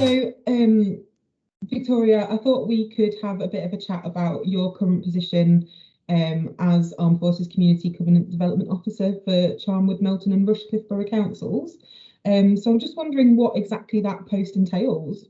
So, Victoria, I thought we could have a bit of a chat about your current position as Armed Forces Community Covenant Development Officer for Charnwood, Melton and Rushcliffe Borough Councils. So I'm just wondering what exactly that post entails.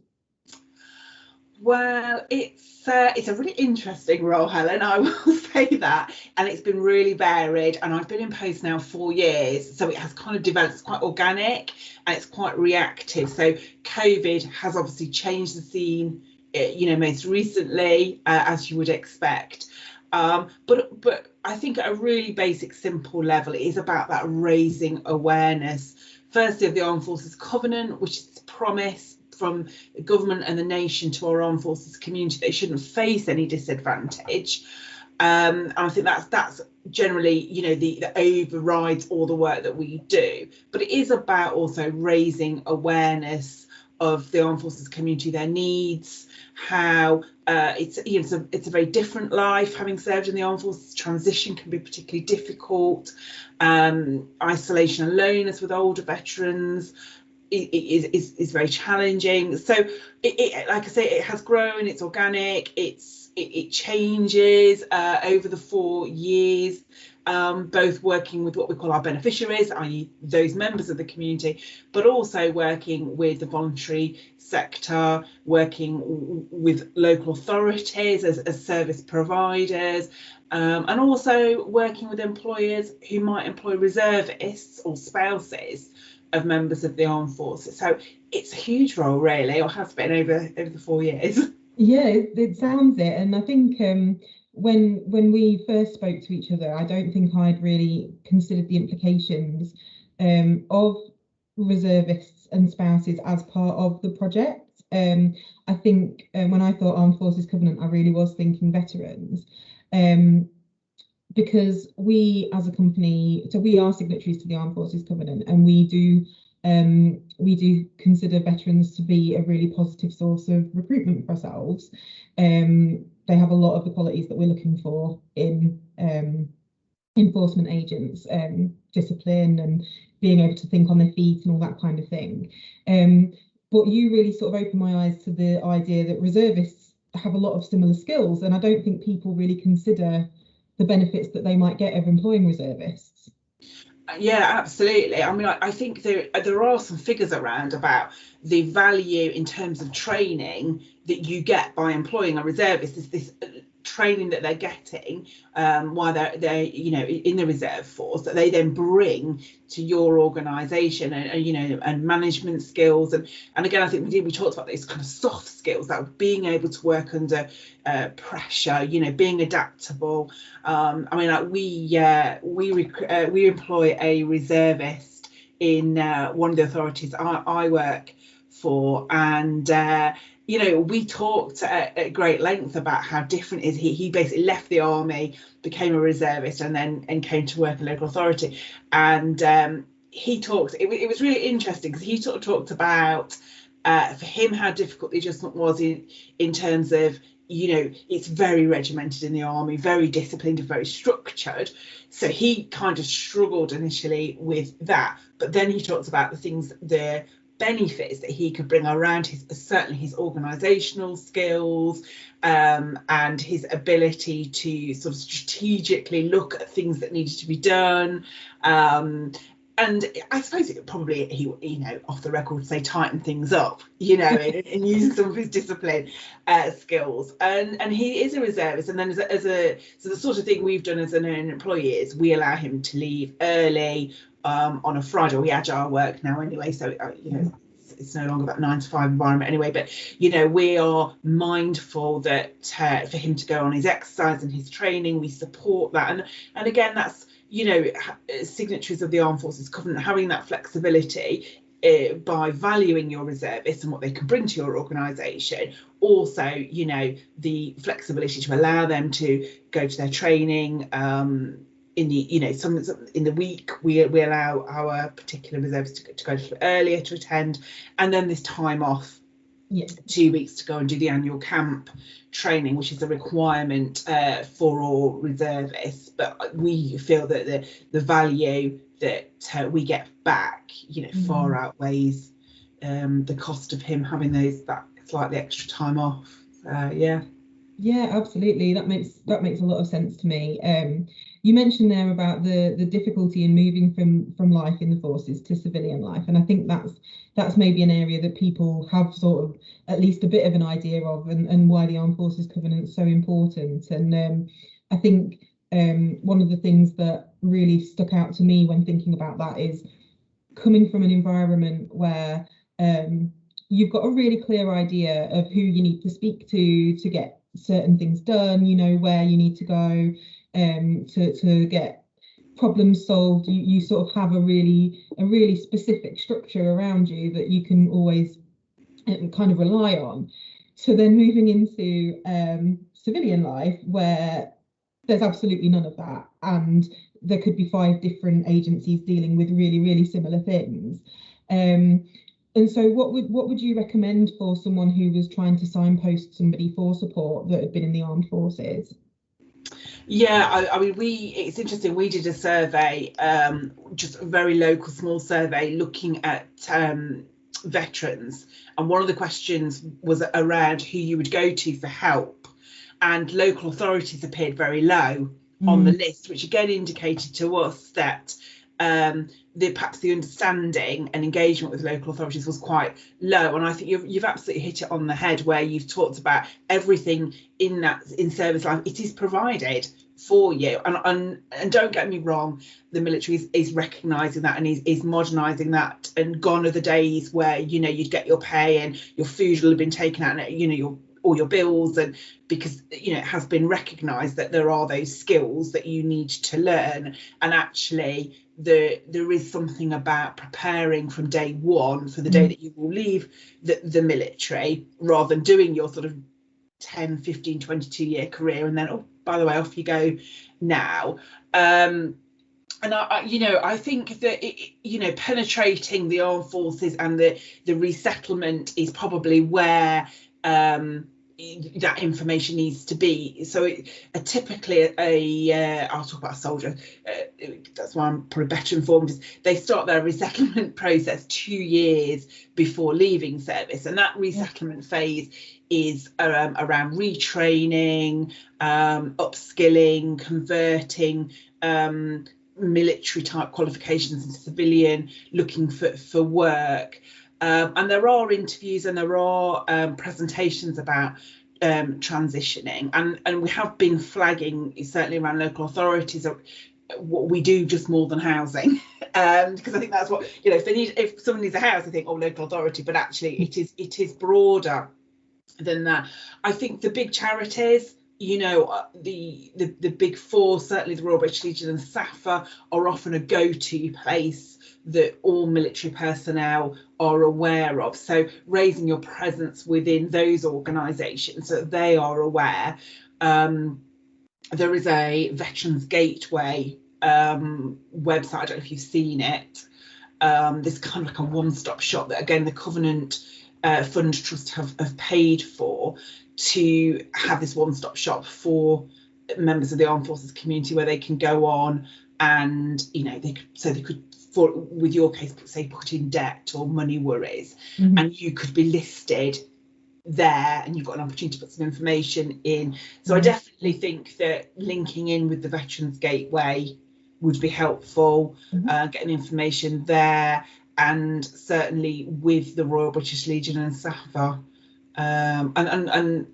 Well, it's a really interesting role, Helen, I will say that. And it's been really varied. And I've been in post now 4 years. So it has kind of developed, it's quite organic and it's quite reactive. So COVID has obviously changed the scene, most recently, as you would expect. But I think at a really basic, simple level, it is about that raising awareness, firstly, of the Armed Forces Covenant, which is the promise from the government and the nation to our armed forces community. They shouldn't face any disadvantage. And I think that's generally, that overrides all the work that we do. But it is about also raising awareness of the armed forces community, their needs, how it's a very different life having served in the armed forces. Transition can be particularly difficult. Isolation and loneliness with older veterans is very challenging. So it like I say, it has grown, it's organic, it changes over the 4 years, both working with what we call our beneficiaries, i.e. those members of the community, but also working with the voluntary sector, working with local authorities as service providers, and also working with employers who might employ reservists or spouses of members of the armed forces. So it's a huge role, really, or has been over the 4 years. Yeah, it sounds it. And I think when we first spoke to each other, I don't think I'd really considered the implications of reservists and spouses as part of the project. I think when I thought Armed Forces Covenant, I really was thinking veterans. Because we as a company, so we are signatories to the Armed Forces Covenant, and we do consider veterans to be a really positive source of recruitment for ourselves. They have a lot of the qualities that we're looking for in enforcement agents, discipline and being able to think on their feet and all that kind of thing. But you really sort of opened my eyes to the idea that reservists have a lot of similar skills, and I don't think people really consider the benefits that they might get of employing reservists. Yeah, absolutely. I mean, I think there are some figures around about the value in terms of training that you get by employing a reservist. Is this training that they're getting while they're in the reserve force, that they then bring to your organisation, and management skills, and again, I think we talked about these kind of soft skills, that being able to work under pressure, being adaptable. I mean, we employ a reservist in one of the authorities I work for, and we talked at great length about how different is he basically left the army, became a reservist, and came to work in local authority. And he talked, it was really interesting because he sort of talked about for him how difficult the adjustment was in terms of, it's very regimented in the army, very disciplined and very structured. So he kind of struggled initially with that. But then he talks about the benefits that he could bring around certainly his organisational skills, and his ability to sort of strategically look at things that needed to be done. And I suppose it probably, he off the record, say tighten things up, and using some of his discipline skills. And he is a reservist. And then so the sort of thing we've done as an employee is we allow him to leave early on a Friday. We agile work now anyway, so it's no longer that 9 to 5 environment anyway. But we are mindful that for him to go on his exercise and his training, we support that. And again, that's signatories of the Armed Forces Covenant, having that flexibility by valuing your reservists and what they can bring to your organisation. Also, the flexibility to allow them to go to their training. In the week, we allow our particular reservists to go earlier to attend, and then this time off. Yeah. 2 weeks to go and do the annual camp training, which is a requirement for all reservists. But we feel that the value that we get back, far outweighs the cost of him having that slightly extra time off. Yeah, absolutely. That makes a lot of sense to me. You mentioned there about the difficulty in moving from life in the forces to civilian life, and I think that's maybe an area that people have sort of at least a bit of an idea of, and why the Armed Forces Covenant is so important. And I think one of the things that really stuck out to me when thinking about that is coming from an environment where you've got a really clear idea of who you need to speak to get certain things done, you know where you need to go to get problems solved. You sort of have a really specific structure around you that you can always kind of rely on. So then moving into civilian life where there's absolutely none of that, and there could be 5 different agencies dealing with really similar things. And so what would you recommend for someone who was trying to signpost somebody for support that had been in the armed forces? Yeah, I mean, it's interesting. We did a survey, just a very local, small survey looking at veterans. And one of the questions was around who you would go to for help. And local authorities appeared very low on the list, which again indicated to us that perhaps the understanding and engagement with local authorities was quite low. And I think you've absolutely hit it on the head, where you've talked about everything in service life. It is provided for you, and don't get me wrong, the military is recognising that and is modernising that, and gone are the days where you'd get your pay and your food will have been taken out, and all your bills, and because it has been recognised that there are those skills that you need to learn. And actually there is something about preparing from day one for the day that you will leave the military, rather than doing your sort of 10, 15, 22-year career and then, oh, by the way, off you go now. And I think that penetrating the armed forces and the resettlement is probably where that information needs to be. So typically I'll talk about a soldier, that's why I'm probably better informed, is they start their resettlement process 2 years before leaving service, and that resettlement phase is around retraining, upskilling, converting military type qualifications into civilian, looking for work. And there are interviews and there are presentations about transitioning, and we have been flagging, certainly around local authorities, what we do just more than housing, because I think that's what, if someone needs a house, I think, oh, local authority, but actually it is broader than that. I think the big charities, the big 4, certainly the Royal British Legion and SAFA, are often a go-to place that all military personnel are aware of. So raising your presence within those organisations so that they are aware. There is a Veterans Gateway website, I don't know if you've seen it. There's kind of like a one-stop shop that, again, the Covenant Fund Trust have paid for, to have this one-stop shop for members of the armed forces community, where they can go on and they could, for with your case, say, put in debt or money worries, and you could be listed there, and you've got an opportunity to put some information in. So I definitely think that linking in with the Veterans Gateway would be helpful, getting information there, and certainly with the Royal British Legion and SAFA, and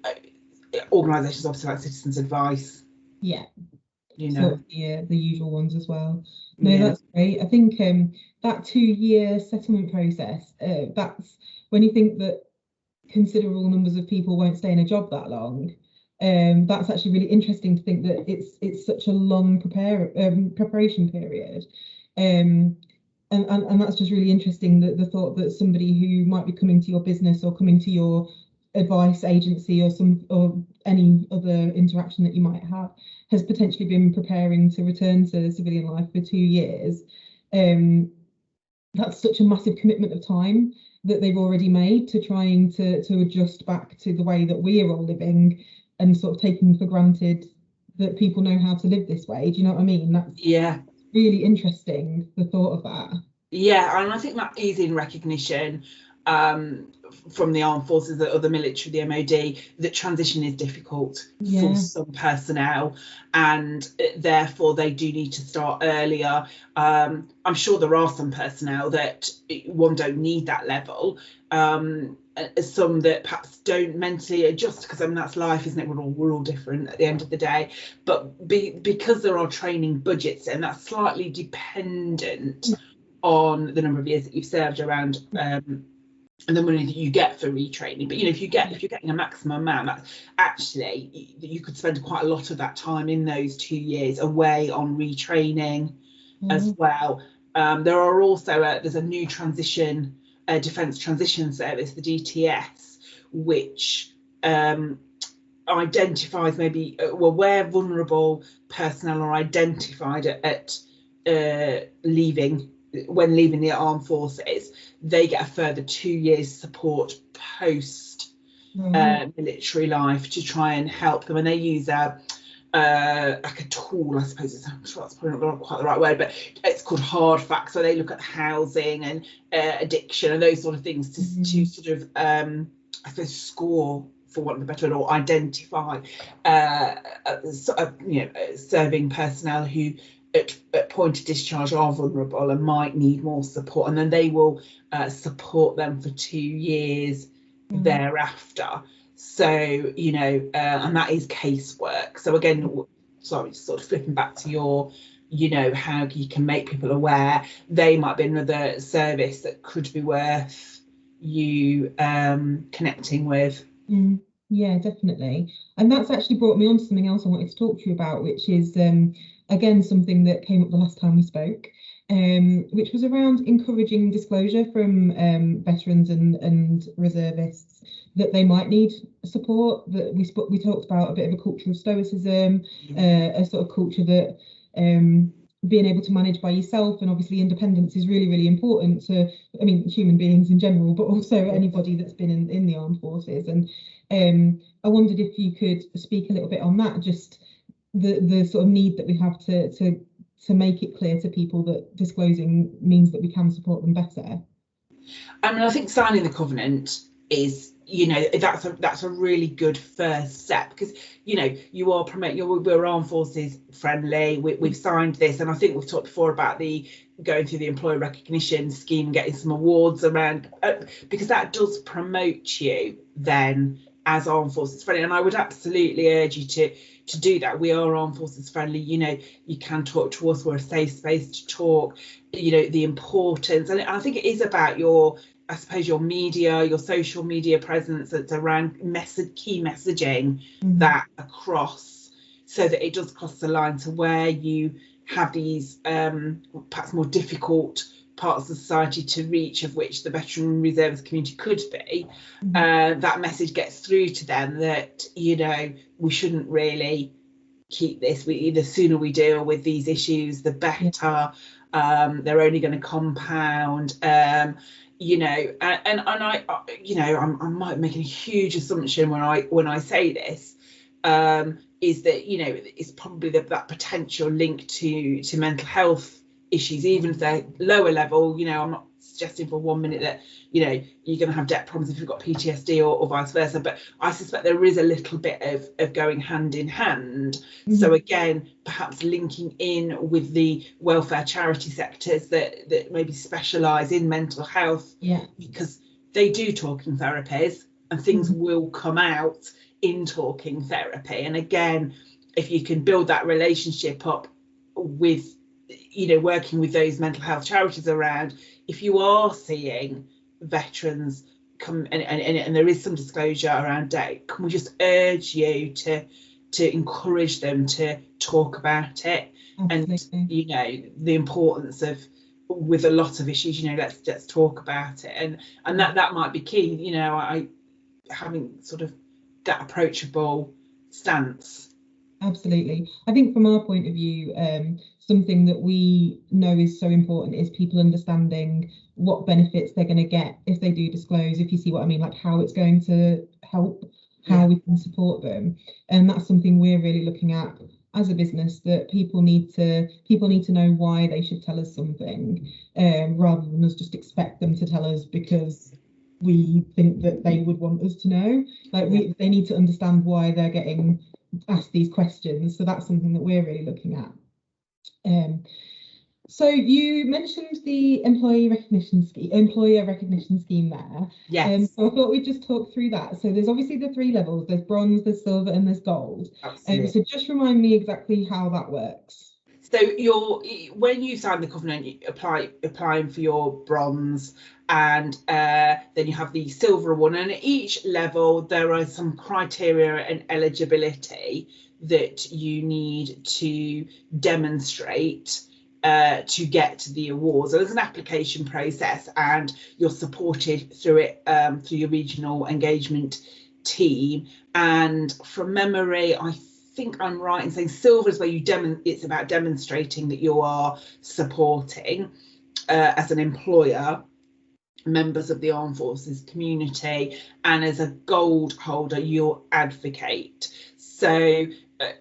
organisations obviously like Citizens Advice. Yeah. So, the usual ones as well. No, that's great. I think that 2-year settlement process, that's when you think that considerable numbers of people won't stay in a job that long. That's actually really interesting to think that it's such a long preparation period. And that's just really interesting, that the thought that somebody who might be coming to your business or coming to your advice agency or any other interaction that you might have has potentially been preparing to return to civilian life for 2 years. That's such a massive commitment of time that they've already made to trying to adjust back to the way that we are all living, and sort of taking for granted that people know how to live this way. Do you know what I mean? That's really interesting, the thought of that. Yeah, and I think that is in recognition from the armed forces or the military, the MOD, that transition is difficult for some personnel, and therefore they do need to start earlier. I'm sure there are some personnel that don't need that level. Some that perhaps don't mentally adjust, because I mean that's life, isn't it? We're all different at the end of the day. But because there are training budgets, and that's slightly dependent on the number of years that you've served around, and the money that you get for retraining. But if you're getting a maximum amount, actually you could spend quite a lot of that time in those 2 years away on retraining as well. There are also there's a new transition, Defence Transition Service, the DTS, which identifies maybe where vulnerable personnel are identified at leaving the armed forces, they get a further 2 years support post military life to try and help them. And they use like a tool, I suppose. I'm sure that's probably not quite the right word, but it's called hard facts. So they look at housing and addiction and those sort of things to sort of I suppose score, for want of a better word, or identify serving personnel who at point of discharge are vulnerable and might need more support, and then they will support them for 2 years thereafter. So and that is casework. So again, sorry, sort of flipping back to your how you can make people aware, they might be another service that could be worth you connecting with. Yeah, definitely. And that's actually brought me on to something else I wanted to talk to you about, which is again something that came up the last time we spoke, which was around encouraging disclosure from veterans and reservists that they might need support. That we talked about a bit of a culture of stoicism, a sort of culture that being able to manage by yourself, and obviously independence is really, really important to, I mean, human beings in general, but also anybody that's been in the armed forces. And I wondered if you could speak a little bit on that, just the sort of need that we have to make it clear to people that disclosing means that we can support them better. I mean, I think signing the covenant is, that's a really good first step, because you are promoting, we're armed forces friendly, we've signed this, and I think we've talked before about the going through the employee recognition scheme and getting some awards around, because that does promote you then as armed forces friendly. And I would absolutely urge you to do that. We are armed forces friendly. You can talk to us, we're a safe space to talk, the importance. And I think it is about your media, your social media presence. It's around key messaging that across, so that it does cross the line to where you have these perhaps more difficult parts of society to reach, of which the veteran and reservist community could be. That message gets through to them that we shouldn't really keep this. The sooner we deal with these issues, the better. They're only going to compound. And I might make a huge assumption when I say this, is that it's probably that potential link to mental health issues, even if they're lower level. I'm not suggesting for 1 minute that you're going to have debt problems if you've got PTSD or vice versa, but I suspect there is a little bit of going hand in hand. So again, perhaps linking in with the welfare charity sectors that maybe specialise in mental health, because they do talking therapies, and things will come out in talking therapy. And again, if you can build that relationship up with working with those mental health charities around, if you are seeing veterans come and there is some disclosure around debt, can we just urge you to encourage them to talk about it? Absolutely. And the importance of, with a lot of issues, let's talk about it, and that might be key. Having sort of that approachable stance. Absolutely. I think from our point of view, something that we know is so important is people understanding what benefits they're going to get if they do disclose, if you see what I mean, like how it's going to help, how we can support them. And that's something we're really looking at as a business, that people need to know why they should tell us something, rather than us just expect them to tell us because we think that they would want us to know. Like they need to understand why they're getting asked these questions. So that's something that we're really looking at. So you mentioned the employer recognition scheme there. Yes. So I thought we'd just talk through that. So there's obviously the 3 levels. There's bronze, there's silver, and there's gold. So just remind me exactly how that works. So when you sign the covenant, you applying for your bronze, and then you have the silver one. And at each level, there are some criteria and eligibility that you need to demonstrate to get the awards. So there's an application process, and you're supported through it through your regional engagement team. And from memory, I think I'm right in saying silver is where it's about demonstrating that you are supporting as an employer members of the armed forces community, and as a gold holder you'll advocate. So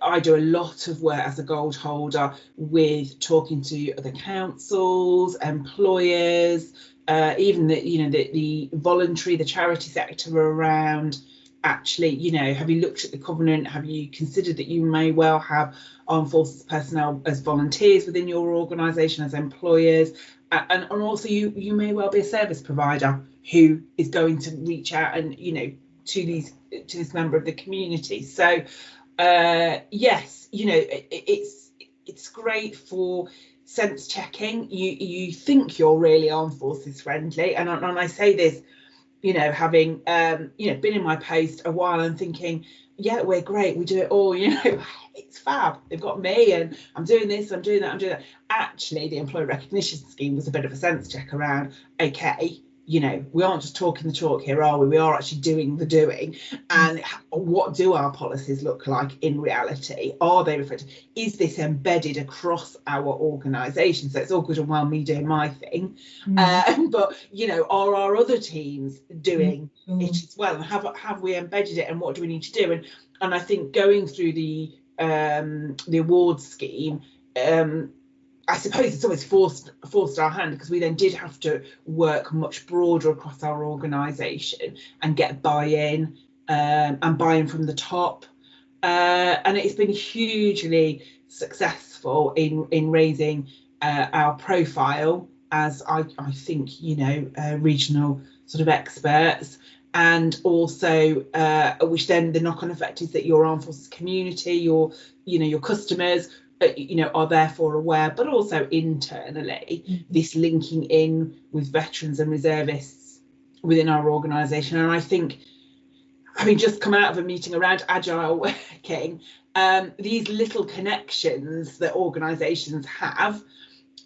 I do a lot of work as a gold holder with talking to other councils, employers, even the voluntary, the charity sector around. Actually, have you looked at the covenant? Have you considered that you may well have armed forces personnel as volunteers within your organisation, as employers? And also you may well be a service provider who is going to reach out and to this member of the community. So yes, it's great for sense checking. You think you're really armed forces friendly, and I say this, having been in my post a while and thinking, yeah, we're great, we do it all, it's fab, they've got me and I'm doing this, I'm doing that. Actually, the employee recognition scheme was a bit of a sense check around, okay, we aren't just talking the talk here, are we? We are actually doing the doing. And what do our policies look like in reality? Are they reflected? Is this embedded across our organisation? So it's all good and well me doing my thing, but are our other teams doing it as well? And have we embedded it? And what do we need to do? And I think going through the awards scheme, I suppose it's always forced our hand, because we then did have to work much broader across our organisation and get buy-in and buy-in from the top. And it's been hugely successful in raising our profile as I think regional sort of experts, and also which then the knock-on effect is that your armed forces community, your customers are therefore aware, but also internally this linking in with veterans and reservists within our organisation. And I think, having just come out of a meeting around agile working, these little connections that organisations have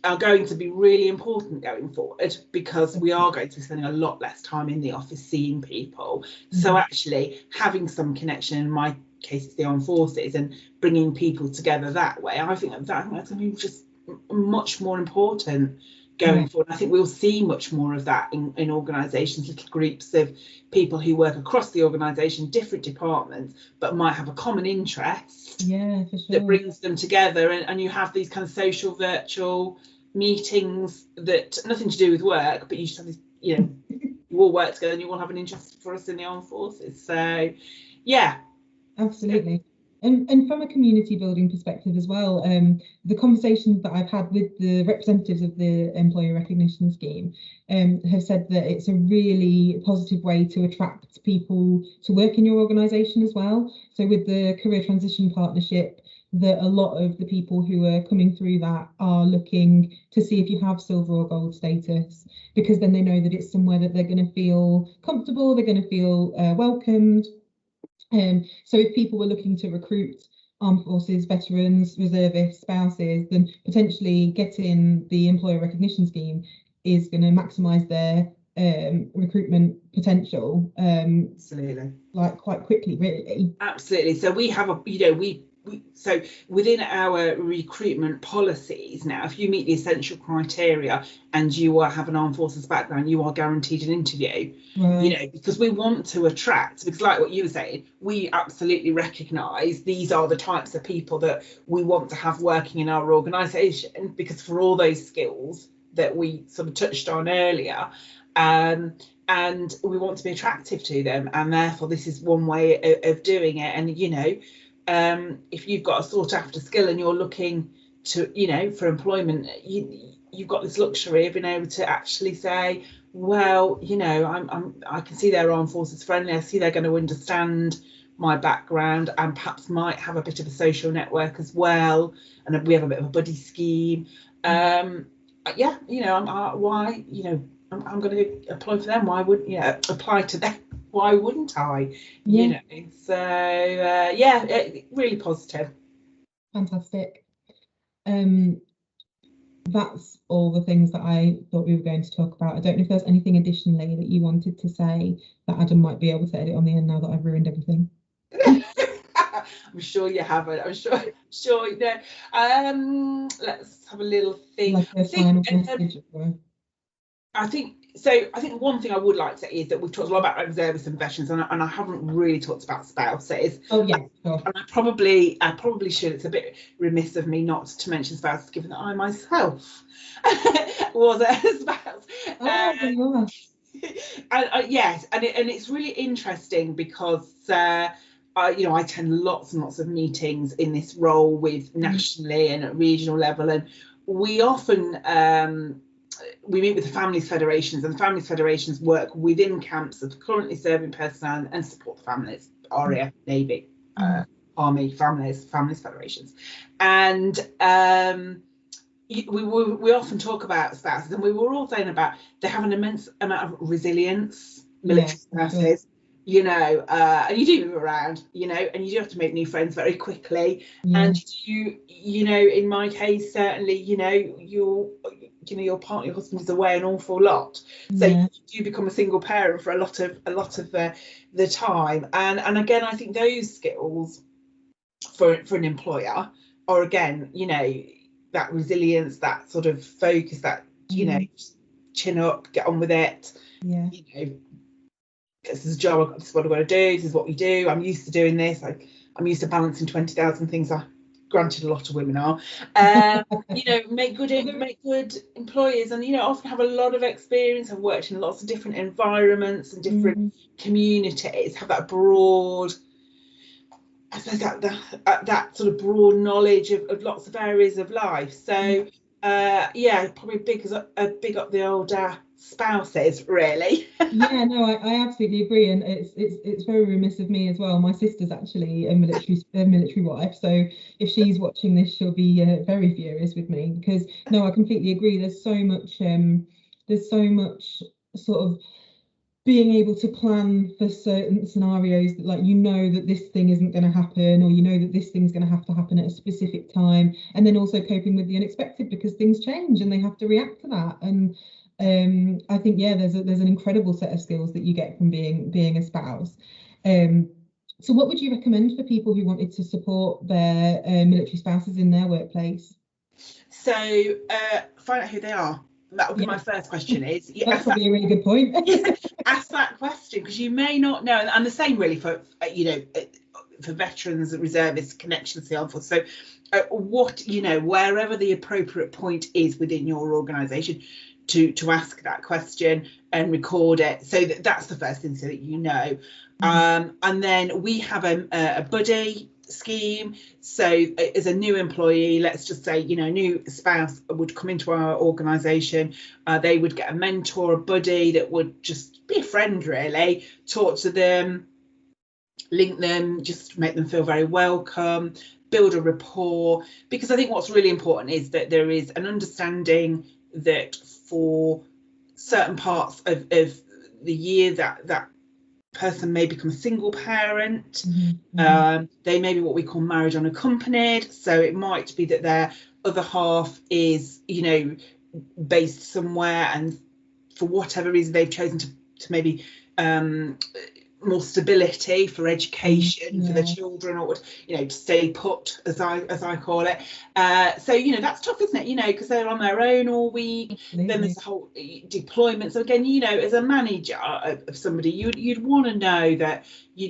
are going to be really important going forward, because we are going to be spending a lot less time in the office seeing people. So actually having some connection, in my case it's the armed forces, and bringing people together that way, I think that's going to be just much more important going forward. I think we'll see much more of that in organisations, little groups of people who work across the organisation, different departments, but might have a common interest that brings them together, and you have these kind of social virtual meetings that nothing to do with work, but you just have this, you all work together and you all have an interest for us in the armed forces. So yeah, absolutely. And from a community building perspective as well, the conversations that I've had with the representatives of the employer recognition scheme have said that it's a really positive way to attract people to work in your organisation as well. So with the career transition partnership, that a lot of the people who are coming through that are looking to see if you have silver or gold status, because then they know that it's somewhere that they're going to feel comfortable, they're going to feel welcomed. So if people were looking to recruit armed forces, veterans, reservists, spouses, then potentially getting the employer recognition scheme is going to maximise their recruitment potential. Absolutely. Like quite quickly, really. Absolutely. So we have so within our recruitment policies now, if you meet the essential criteria and you have an armed forces background, you are guaranteed an interview. Because we want to attract, because like what you were saying, we absolutely recognise these are the types of people that we want to have working in our organisation, because for all those skills that we sort of touched on earlier, and we want to be attractive to them, and therefore this is one way of doing it. And if you've got a sought after skill and you're looking to for employment, you've got this luxury of being able to actually say, well, I can see they're armed forces friendly, I see they're going to understand my background and perhaps might have a bit of a social network as well, and we have a bit of a buddy scheme. I'm going to apply for them. Why would apply to them? Why wouldn't I? So really positive. Fantastic. That's all the things that I thought we were going to talk about. I don't know if there's anything additionally that you wanted to say that Adam might be able to edit on the end now that I've ruined everything. I'm sure you haven't. I'm sure. Let's have a little think. Like a final message. I think one thing I would like to say is that we've talked a lot about reservists and veterans, and I haven't really talked about spouses. Oh yeah, sure. And I probably should. It's a bit remiss of me not to mention spouses, given that I myself was a spouse. Oh, yes, and it's really interesting because I attend lots and lots of meetings in this role with nationally and at regional level, and we often we meet with the families federations, and the families federations work within camps of currently serving personnel and support the families, RAF, Navy, Army, families federations. And we often talk about spouses, and we were all saying about they have an immense amount of resilience, military spouses. And you do move around, and you do have to make new friends very quickly. And in my case, certainly, your partner, your husband is away an awful lot, so you do become a single parent for a lot of the time. And again, I think those skills for an employer are, again, that resilience, that sort of focus, that chin up, get on with it. This is a job, this is what I've got to do, this is what we do, I'm used to doing this, I'm used to balancing 20,000 things. Granted, a lot of women are, make good employees, and often have a lot of experience, have worked in lots of different environments and different communities, have that broad, I suppose, that sort of broad knowledge of lots of areas of life. So probably big up the old spouses, really. I absolutely agree, and it's very remiss of me as well. My sister's actually a military wife, so if she's watching this, she'll be very furious with me, because I completely agree. There's so much sort of being able to plan for certain scenarios that, like, that this thing isn't going to happen, or that this thing's going to happen at a specific time, and then also coping with the unexpected, because things change and they have to react to that. And I think there's an incredible set of skills that you get from being a spouse. So what would you recommend for people who wanted to support their military spouses in their workplace? So find out who they are. That would be my first question. That's probably a really good point. Ask that question, because you may not know, and the same really for for veterans, reservists, connections to the armed forces. So wherever the appropriate point is within your organisation, to ask that question and record it, so that's the first thing, so that and then we have a buddy scheme. So as a new employee, let's just say a new spouse would come into our organisation, they would get a mentor, a buddy that would just be a friend, really, talk to them, link them, just make them feel very welcome, build a rapport, because I think what's really important is that there is an understanding that for certain parts of the year that person may become a single parent. They may be what we call married unaccompanied, so it might be that their other half is based somewhere, and for whatever reason they've chosen to maybe more stability for education for the children, or to stay put, as I call it. So that's tough, isn't it? Because they're on their own all week. Absolutely. Then there's the whole deployment. So again, as a manager of somebody, you'd want to know that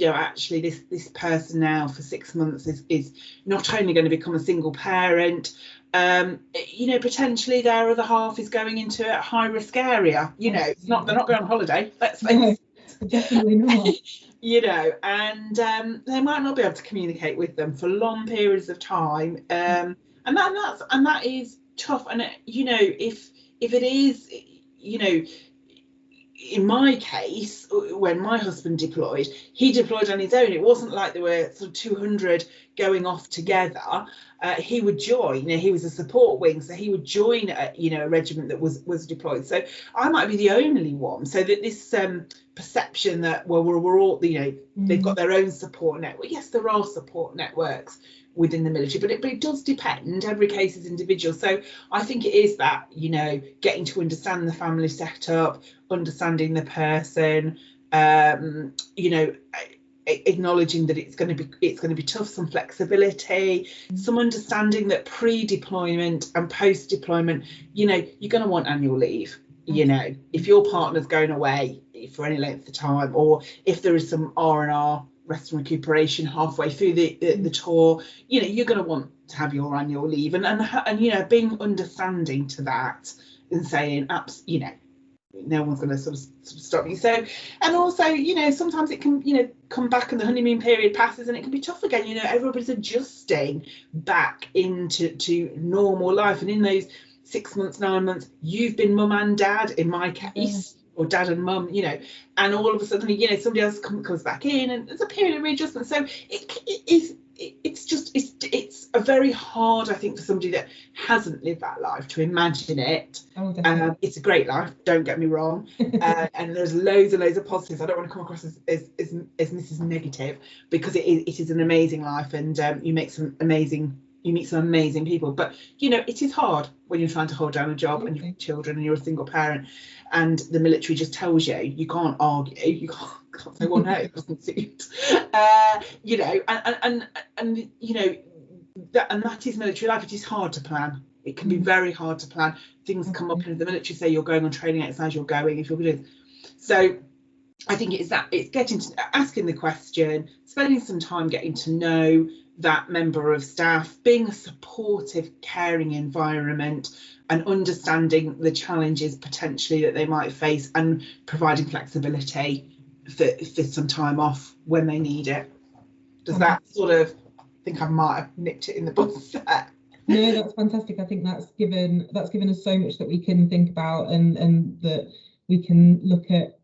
actually this person now for 6 months is not only going to become a single parent, you know, potentially their other half is going into a high risk area. You know, it's not, they're not going on holiday, let's face it. Definitely not. You know, and they might not be able to communicate with them for long periods of time, and that is tough. And you know, if it is, you know, in my case, when my husband deployed, he deployed on his own. It wasn't like there were sort of 200 going off together. He would join. He was a support wing, so he would join a regiment that was deployed. So I might be the only one. So that this perception that, well, we're all, you know, they've got their own support network. Yes, there are support networks within the military, but it does depend. Every case is individual. So I think it is that, you know, getting to understand the family setup, understanding the person, you know, acknowledging that it's going to be tough, some flexibility, some understanding that pre-deployment and post-deployment, you know, you're going to want annual leave. You know, if your partner's going away for any length of time, or if there is some R&R, rest and recuperation, halfway through the tour, you know, you're going to want to have your annual leave, and you know, being understanding to that and saying, you know, no one's going to sort of stop you. So, and also, you know, sometimes it can, you know, come back and the honeymoon period passes and it can be tough again. You know, everybody's adjusting back into normal life, and in those 6 months, 9 months, you've been mum and dad, in my case, or dad and mum, you know, and all of a sudden, you know, somebody else comes back in, and there's a period of readjustment. So it's a very hard, I think, for somebody that hasn't lived that life to imagine it. It's a great life, don't get me wrong, and there's loads and loads of positives. I don't want to come across as Mrs. Negative, because it is an amazing life, and you meet some amazing people, but you know, it is hard when you're trying to hold down a job and you've got children and you're a single parent, and the military just tells you can't argue, you can't say, well, no, it doesn't suit, you know, and you know, that is military life. It is hard to plan. It can be very hard to plan. Things come up in the military, say you're going on training exercise, you're going, if you're doing. So I think it's asking the question, spending some time getting to know that member of staff, being a supportive, caring environment, and understanding the challenges potentially that they might face, and providing flexibility for some time off when they need it. Does that sort of, I think I might have nipped it in the bud there. No, that's fantastic. I think that's given us so much that we can think about, and that we can look at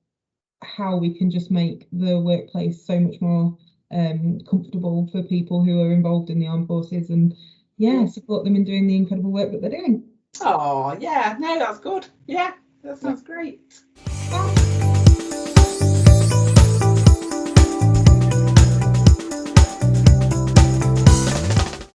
how we can just make the workplace so much more comfortable for people who are involved in the armed forces, and support them in doing the incredible work that they're doing. Oh yeah, no, that's good. Yeah, that sounds great.